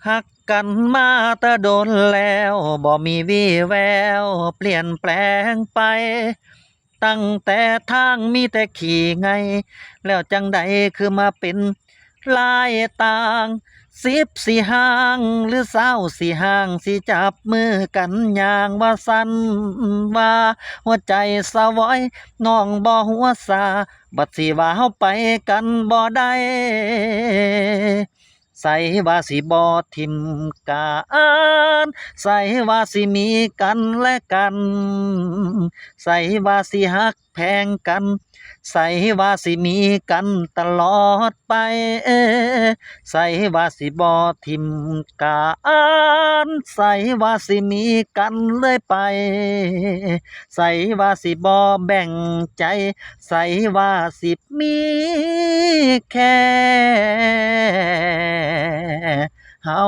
ฮักกันมาแต่โดนแล้วบ่มีวี่แววเปลี่ยนแปลงไปตั้งแต่ทางมีแต่ขี่ไงแล้วจังใดคือมาเป็นลายต่าง10สิห่างหรือ20สิห่างสิจับมือกันอย่างว่าสั่นว่าหัวใจสะว้อยน้องบ่หัวซาบัดสิว่าเฮาไปกันบ่ได้ใส่ว่าสิบ่ทิมกันใส่ว่าสิมีกันและกันใส่ว่าสิฮักแพงกันใส่ว่าสิมีกันตลอดไปใส่ว่าสิบ่ทิมกันใส่ว่าสิมีกันเลยไปใส่ว่าสิบ่แบ่งใจใส่ว่าสิมีแค่เฮา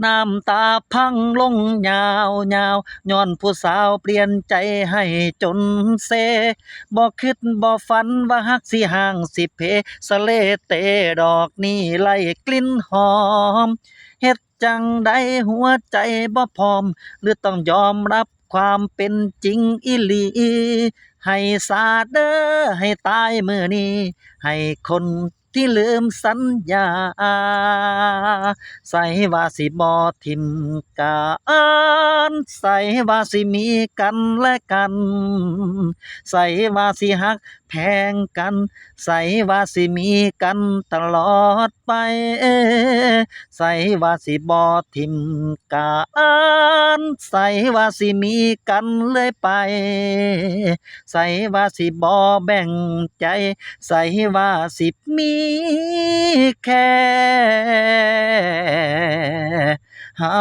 น้ำตาพังลงยาวยาวย้อนผู้สาวเปลี่ยนใจให้จนเซบ่คิดบ่ฝันว่าฮักสิห่างสิเพสะเลเตดอกนี้ไล่กลิ่นหอมเฮ็ดจังใดหัวใจบ่พร้อมหรือต้องยอมรับความเป็นจริงอีหลีให้สาเด้อให้ตายมื้อนี้ให้คนที่ลืมสัญญาใส่ว่าสิบ่ทิมกันใส่ว่าสิมีกันและกันใส่ว่าสิฮักแพงกันใส่ว่าสิมีกันตลอดไปใส่ว่าสิบ่ทิมกันใส่ว่าสิมีกันเลยไปใส่ว่าสิบ่แบ่งใจใส่ว่าสิมีแค่เฮา